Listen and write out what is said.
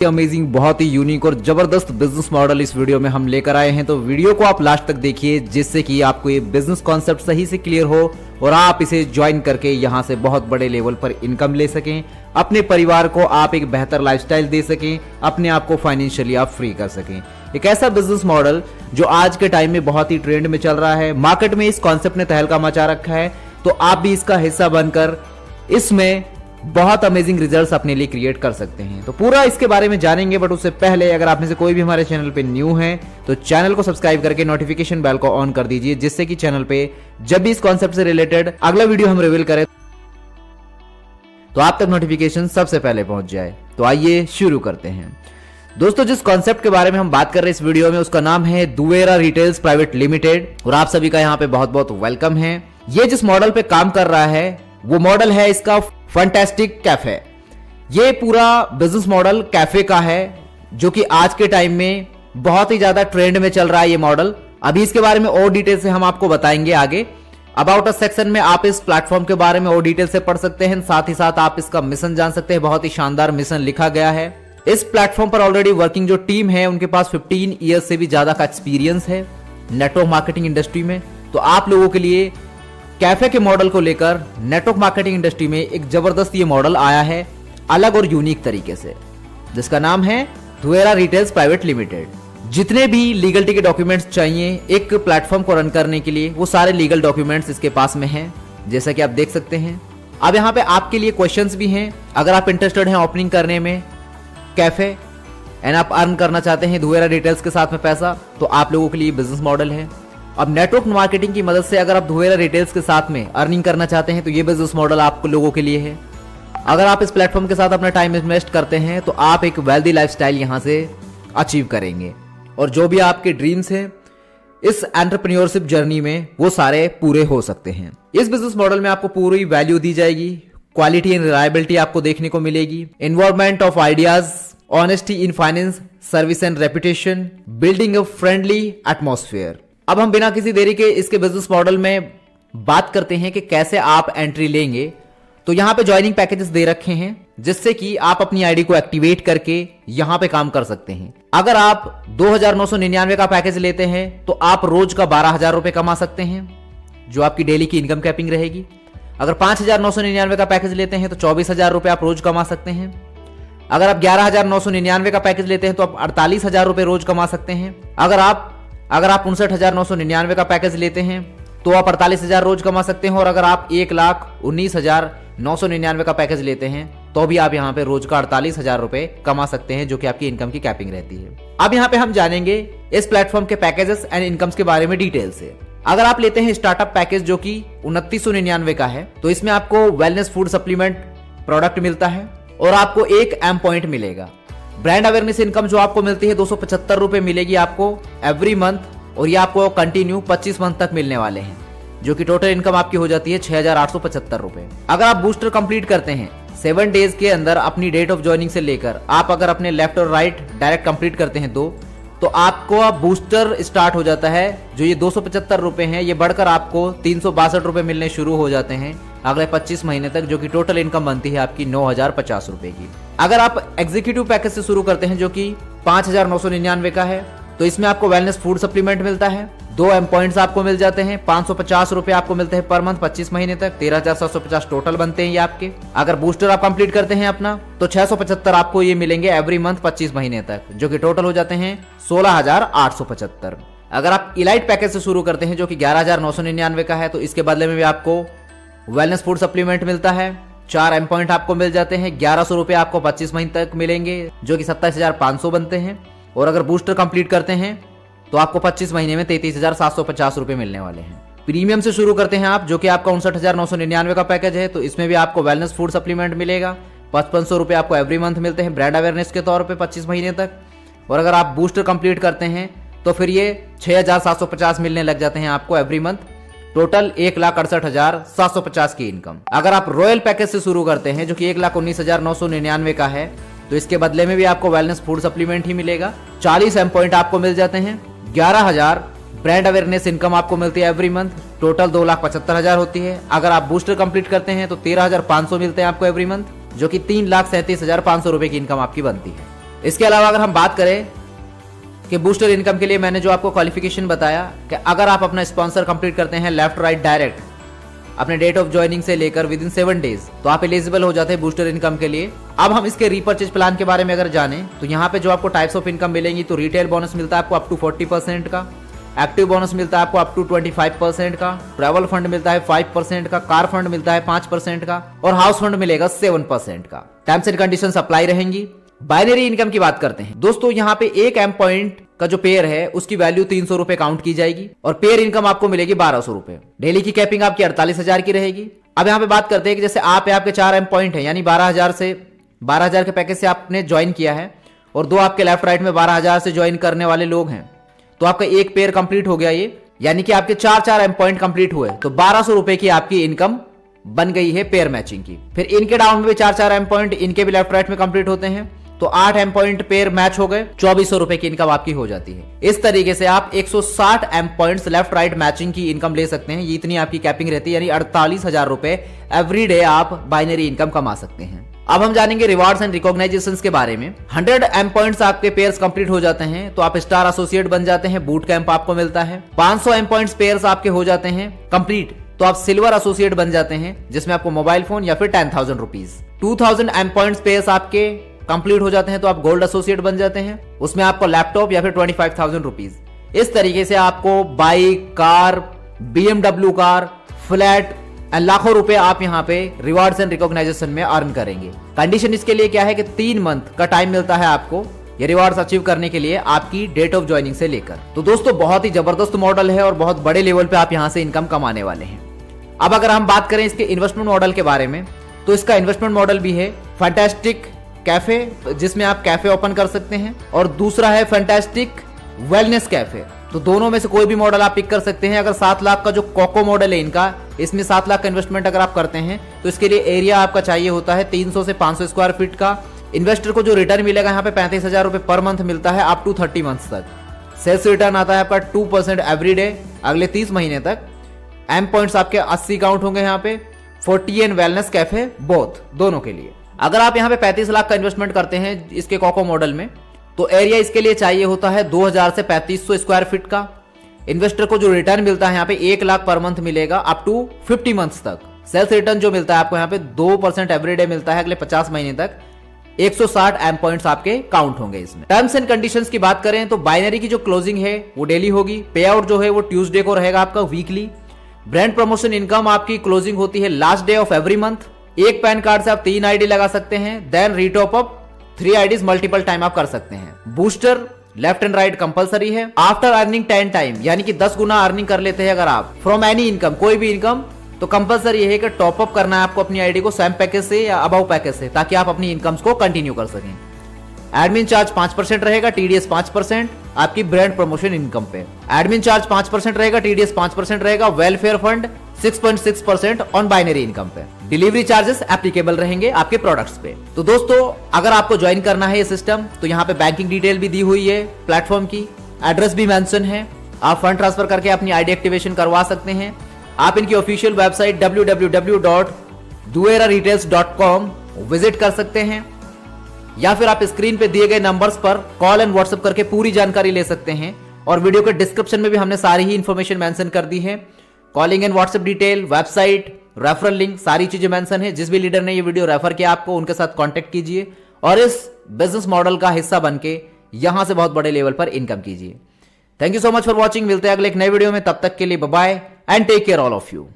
Amazing, बहुत ही unique और जबरदस्त बिजनेस मॉडल इस वीडियो में हम लेकर आए हैं। तो वीडियो को आप लास्ट तक देखिए जिससे कि आपको ये बिजनेस कॉन्सेप्ट सही से क्लियर हो और आप इसे ज्वाइन करके यहाँ से बहुत बड़े लेवल पर इनकम ले सकें, अपने परिवार को आप एक बेहतर लाइफस्टाइल दे सकें, अपने आप को फाइनेंशियली आप फ्री कर सकें। एक ऐसा बिजनेस मॉडल जो आज के टाइम में बहुत ही ट्रेंड में चल रहा है, मार्केट में इस कॉन्सेप्ट ने तहलका मचा रखा है। तो आप भी इसका हिस्सा बनकर इसमें बहुत अमेजिंग रिजल्ट्स अपने लिए क्रिएट कर सकते हैं। तो पूरा इसके बारे में जानेंगे, बट उससे पहले अगर आप में से कोई भी हमारे चैनल पे न्यू है तो चैनल को सब्सक्राइब करके नोटिफिकेशन बेल को ऑन कर दीजिए, जिससे कि चैनल पे जब भी इस कॉन्सेप्ट से रिलेटेड अगला वीडियो हम रिवील करें तो आप तक नोटिफिकेशन सबसे पहले पहुंच जाए। तो आइए शुरू करते हैं। दोस्तों, जिस कॉन्सेप्ट के बारे में हम बात कर रहे हैं इस वीडियो में, उसका नाम है दुवेरा रिटेल्स प्राइवेट लिमिटेड और आप सभी का यहाँ पे बहुत बहुत वेलकम है। ये जिस मॉडल पे काम कर रहा है वो मॉडल है इसका फैंटास्टिक कैफे। ये पूरा बिजनेस मॉडल कैफे का है जो कि आज के टाइम में बहुत ही ज्यादा ट्रेंड में चल रहा है ये मॉडल। अभी इसके बारे में और डिटेल से हम आपको बताएंगे आगे। अबाउट अस सेक्शन में आप इस प्लेटफॉर्म के बारे में और डिटेल से पढ़ सकते हैं, साथ ही साथ आप इसका मिशन जान सकते हैं। बहुत ही शानदार मिशन लिखा गया है। इस प्लेटफॉर्म पर ऑलरेडी वर्किंग जो टीम है उनके पास 15 ईयर्स से भी ज्यादा का एक्सपीरियंस है नेटवर्क मार्केटिंग इंडस्ट्री में। तो आप लोगों के लिए कैफे के मॉडल को लेकर नेटवर्क मार्केटिंग इंडस्ट्री में एक जबरदस्त ये मॉडल आया है अलग और यूनिक तरीके से, जिसका नाम है दुवेरा रिटेल्स प्राइवेट लिमिटेड। जितने भी लीगलिटी के डॉक्यूमेंट्स चाहिए एक प्लेटफॉर्म को रन करने के लिए, वो सारे लीगल डॉक्यूमेंट्स इसके पास में हैं, जैसा कि आप देख सकते हैं। अब यहाँ पे आपके लिए क्वेश्चंस भी हैं। अगर आप इंटरेस्टेड हैं ओपनिंग करने में कैफे एंड आप अर्न करना चाहते हैं दुवेरा रिटेल्स के साथ में पैसा, तो आप लोगों के लिए बिजनेस मॉडल है। अब नेटवर्क मार्केटिंग की मदद से अगर आप दुवेरा रिटेल्स के साथ में अर्निंग करना चाहते हैं तो ये बिजनेस मॉडल आप लोगों के लिए है। अगर आप इस प्लेटफॉर्म के साथ अपना टाइम इन्वेस्ट करते हैं तो आप एक वेल्दी लाइफस्टाइल यहां से अचीव करेंगे और जो भी आपके ड्रीम्स हैं इस एंटरप्रेन्योरशिप जर्नी में वो सारे पूरे हो सकते हैं। इस बिजनेस मॉडल में आपको पूरी वैल्यू दी जाएगी, क्वालिटी एंड रिलायबिलिटी आपको देखने को मिलेगी, involvement of ideas, honesty in finance, service and reputation, building a friendly atmosphere. अब हम बिना किसी देरी के इसके बिजनेस मॉडल में बात करते हैं कि कैसे आप एंट्री लेंगे। तो यहाँ पे ज्वाइनिंग पैकेजेस दे रखे हैं जिससे कि आप अपनी आईडी को एक्टिवेट करके यहाँ पे काम कर सकते हैं। अगर आप 2,999 का पैकेज लेते हैं तो आप रोज का 12,000 रुपए कमा सकते हैं, जो आपकी डेली की इनकम कैपिंग रहेगी। अगर 5,999 का पैकेज लेते हैं तो 24,000 रुपए आप रोज कमा सकते हैं। अगर आप 11,999 का पैकेज लेते हैं तो आप 48,000 रुपए रोज कमा सकते हैं। अगर आप 59,999 का पैकेज लेते हैं तो आप 48,000 रोज कमा सकते हैं। और अगर आप 1,19,999 का पैकेज लेते हैं तो भी आप यहाँ पे रोज का 48,000 रुपए कमा सकते हैं, जो कि आपकी इनकम की कैपिंग रहती है। अब यहाँ पे हम जानेंगे इस प्लेटफॉर्म के पैकेजेस एंड इनकम्स के बारे में डिटेल से। अगर आप लेते हैं स्टार्टअप पैकेज जो कि 2999 का है तो इसमें आपको वेलनेस फूड सप्लीमेंट प्रोडक्ट मिलता है और आपको एक एम पॉइंट मिलेगा। ब्रांड अवेयरनेस इनकम जो आपको मिलती है 275 रुपए मिलेगी आपको एवरी मंथ, और ये आपको कंटिन्यू 25 मंथ तक मिलने वाले हैं, जो कि टोटल इनकम आपकी हो जाती है 6,875 रुपए। अगर आप बूस्टर कंप्लीट करते हैं 7 डेज के अंदर अपनी डेट ऑफ ज्वाइनिंग से लेकर, आप अगर अपने लेफ्ट और राइट डायरेक्ट कंप्लीट करते हैं तो आपको बूस्टर स्टार्ट हो जाता है। जो ये 275 रुपए हैं ये बढ़कर आपको 362 रुपए मिलने शुरू हो जाते हैं अगले 25 महीने तक, जो कि टोटल इनकम बनती है आपकी 9,050 रुपए की। अगर आप एग्जीक्यूटिव पैकेज से शुरू करते हैं जो कि 5,999 का है तो इसमें आपको वेलनेस फूड सप्लीमेंट मिलता है, 2 एम पॉइंट्स आपको मिल जाते हैं, 550 रुपए आपको मिलते हैं पर मंथ 25 महीने तक, 13,750 टोटल बनते हैं ये आपके। अगर बूस्टर आप कंप्लीट करते हैं अपना तो 675 आपको ये मिलेंगे एवरी मंथ 25 महीने तक, जो कि टोटल हो जाते हैं 16,875। अगर आप इलाइट पैकेज से शुरू करते हैं जो कि 11,999 का है तो इसके बदले में भी आपको वेलनेस फूड सप्लीमेंट मिलता है, 4 एम पॉइंट आपको मिल जाते हैं, 1,100 रुपए आपको 25 महीने तक मिलेंगे, जो कि 27,500 बनते हैं। और अगर बूस्टर कंप्लीट करते हैं तो आपको 25 महीने में 33,750 रुपए मिलने वाले हैं। प्रीमियम से शुरू करते हैं आप जो कि आपका 59,999 का पैकेज है तो इसमें भी आपको वेलनेस फूड सप्लीमेंट मिलेगा, 5,500 रुपए आपको एवरी मंथ मिलते हैं ब्रांड अवेयरनेस के तौर पे 25 महीने तक। और अगर आप बूस्टर कंप्लीट करते हैं तो फिर ये 6,750 मिलने लग जाते हैं आपको एवरी मंथ, टोटल 1,68,750 की इनकम। अगर आप रॉयल पैकेज से शुरू करते हैं जो कि 1,19,999 का है तो इसके बदले में भी आपको वेलनेस फूड सप्लीमेंट ही मिलेगा, 40 एम पॉइंट आपको मिल जाते हैं, 11,000 ब्रांड अवेयरनेस इनकम आपको मिलती है एवरी मंथ, टोटल 2,75,000 होती है। अगर आप बूस्टर कंप्लीट करते हैं तो 13,500 मिलते हैं आपको एवरी मंथ, जो कि 3,37,500 रुपए की इनकम आपकी बनती है। इसके अलावा अगर हम बात करें कि बूस्टर इनकम के लिए मैंने जो आपको क्वालिफिकेशन बताया कि अगर आप अपना स्पॉन्सर कंप्लीट करते हैं लेफ्ट राइट डायरेक्ट अपने डेट ऑफ ज्वाइनिंग से लेकर विद इन 7 डेज, तो आप एलिजिबल हो जाते हैं बूस्टर इनकम के लिए। अब हम इसके रीपर्चेज प्लान के बारे में अगर जाने तो यहाँ पे जो आपको टाइप्स ऑफ इनकम मिलेंगी, तो रिटेल बोनस मिलता है आपको अप टू 40% का, एक्टिव बोनस मिलता है आपको अप टू 25% का, ट्रैवल फंड मिलता है 5% का, कार फंड मिलता है 5% का और हाउस फंड मिलेगा 7% का। टर्म्स एंड कंडीशंस अप्लाई रहेंगी। बाइनरी इनकम की बात करते हैं दोस्तों, यहाँ पे एक एम पॉइंट का जो पेयर है उसकी वैल्यू 300 रुपए काउंट की जाएगी और पेयर इनकम आपको मिलेगी 1200 रुपए। डेली की कैपिंग आपकी 48,000 की रहेगी। अब यहाँ पे बात करते हैं कि जैसे आपके 4 एम पॉइंट है, यानी 12,000 के पैकेज से आपने ज्वाइन किया है और 2 आपके लेफ्ट राइट में 12,000 से ज्वाइन करने वाले लोग हैं, तो आपका एक पेयर कंप्लीट हो गया ये, यानी कि आपके 4 एम पॉइंट कंप्लीट हुए, तो 1200 रुपए की आपकी इनकम बन गई है पेयर मैचिंग की। फिर इनके डाउन में भी 4 एम पॉइंट इनके भी लेफ्ट राइट में कंप्लीट होते हैं, तो 8 एम पॉइंट पेयर मैच हो गए, 2400 रुपए की इनकम आपकी हो जाती है। इस तरीके से आप 160 M points left right matching की इनकम ले सकते हैं। ये इतनी आपकी कैपिंग रहती है, यानी 48,000 रुपए एवरी डे आप बाइनरी इनकम कमा सकते हैं। अब हम जानेंगे रिवार्ड्स एंड रिकॉग्नाइजेशंस के बारे में। 100 एम पॉइंट्स आपके पेयर्स कंप्लीट हो जाते हैं तो आप स्टार एसोसिएट बन जाते हैं, बूट कैंप आपको मिलता है। 500 एम पॉइंट्स पेयर्स आपके हो जाते हैं कंप्लीट तो आप सिल्वर एसोसिएट बन जाते हैं, जिसमें आपको मोबाइल फोन या फिर 10,000 रुपीज। 2000 एम पॉइंट्स पेयर्स आपके कंप्लीट हो जाते हैं तो आप गोल्ड एसोसिएट बन जाते हैं, उसमें आपको लैपटॉप या फिर 25,000 रुपीज। इस तरीके से आपको bike, car, BMW car, flat लाखों रुपए आप यहाँ पे रिवार्ड्स एंड रिकॉग्नाइजेशन में अर्न करेंगे। कंडीशन इसके लिए क्या है कि 3 मंथ का टाइम मिलता है आपको ये रिवार्ड्स अचीव करने के लिए आपकी डेट ऑफ ज्वाइनिंग से लेकर। तो दोस्तों बहुत ही जबरदस्त मॉडल है और बहुत बड़े लेवल पे आप यहाँ से इनकम कमाने वाले हैं। अब अगर हम बात करें इसके इन्वेस्टमेंट मॉडल के बारे में, तो इसका इन्वेस्टमेंट मॉडल भी है फैंटास्टिक कैफे, जिसमें आप कैफे ओपन कर सकते हैं, और दूसरा है फैंटास्टिक वेलनेस कैफे। तो दोनों में से कोई भी मॉडल आप पिक कर सकते हैं। अगर 7 लाख का जो कोको मॉडल है इनका, इसमें 7 लाख का इन्वेस्टमेंट अगर आप करते हैं तो इसके लिए एरिया आपका चाहिए होता है 300 से 500 स्क्वायर फीट का। इन्वेस्टर को जो रिटर्न मिलेगा यहाँ पे 35,000 रुपए पर मंथ मिलता है अप टू 30 मंथ्स तक। सेल्स रिटर्न आता है आपका 2% एवरी डे अगले 30 महीने तक। एम पॉइंट्स आपके 80 काउंट होंगे यहाँ पे, 40 एंड वेलनेस कैफे बोथ दोनों के लिए। अगर आप यहाँ पे 35 लाख का इन्वेस्टमेंट करते हैं इसके कोको मॉडल में, तो एरिया इसके लिए चाहिए होता है 2000 से 3500 स्क्वायर फीट का। इन्वेस्टर को जो रिटर्न मिलता है यहाँ पे 1 लाख पर मंथ मिलेगा अप टू 50 मंथ्स तक। सेल्स रिटर्न जो मिलता है आपको यहाँ पे 2% एवरीडे मिलता है अगले 50 महीने तक। 160 एम पॉइंट्स आपके काउंट होंगे इसमें। टर्म्स एंड कंडीशंस की बात करें तो बाइनरी की जो क्लोजिंग है वो डेली होगी, पे आउट जो है वो ट्यूसडे को रहेगा आपका वीकली। ब्रांड प्रमोशन इनकम आपकी क्लोजिंग होती है last day of every month. एक पैन कार्ड से आप 3 आईडी लगा सकते हैं, then retop up 3 IDs multiple time आप कर सकते हैं। Booster left and right compulsory है। आफ्टर अर्निंग 10 टाइम, यानी कि 10 गुना अर्निंग कर लेते हैं अगर आप फ्रॉम एनी इनकम, कोई भी इनकम, तो कंपलसरी है कि टॉप अप करना है आपको अपनी आईडी को सैम पैकेज से या अबाउ पैकेज से, ताकि आप अपनी इनकम्स को कंटिन्यू कर सकें। एडमिन चार्ज 5% रहेगा, टीडीएस 5% आपकी ब्रांड प्रमोशन इनकम पे। एडमिन चार्ज 5% रहेगा, टीडीएस 5% रहेगा। Welfare fund 6.6% on binary income पे। डिलीवरी चार्जेस एप्लीकेबल रहेंगे आपके प्रोडक्ट्स पे। तो दोस्तों अगर आपको ज्वाइन करना है ये सिस्टम, तो यहाँ पे बैंकिंग डिटेल भी दी हुई है प्लेटफॉर्म की, एड्रेस भी मेंशन है। आप फंड ट्रांसफर करके अपनी आईडी एक्टिवेशन करवा सकते हैं। आप इनकी ऑफिशियल वेबसाइट www.dueraretails.com विजिट कर सकते हैं, या फिर आप स्क्रीन पे दिए गए नंबर्स पर कॉल एंड व्हाट्सएप करके पूरी जानकारी ले सकते हैं। और वीडियो के डिस्क्रिप्शन में भी हमने सारी ही इंफॉर्मेशन मेंशन कर दी है। Calling and WhatsApp detail, website, referral link, सारी चीजें मेंशन है। जिस भी लीडर ने ये वीडियो रेफर किया आपको, उनके साथ कांटेक्ट कीजिए और इस बिजनेस मॉडल का हिस्सा बनके यहां से बहुत बड़े लेवल पर इनकम कीजिए। Thank you so much for watching. मिलते हैं अगले एक नए वीडियो में, तब तक के लिए bye bye and take care all of you.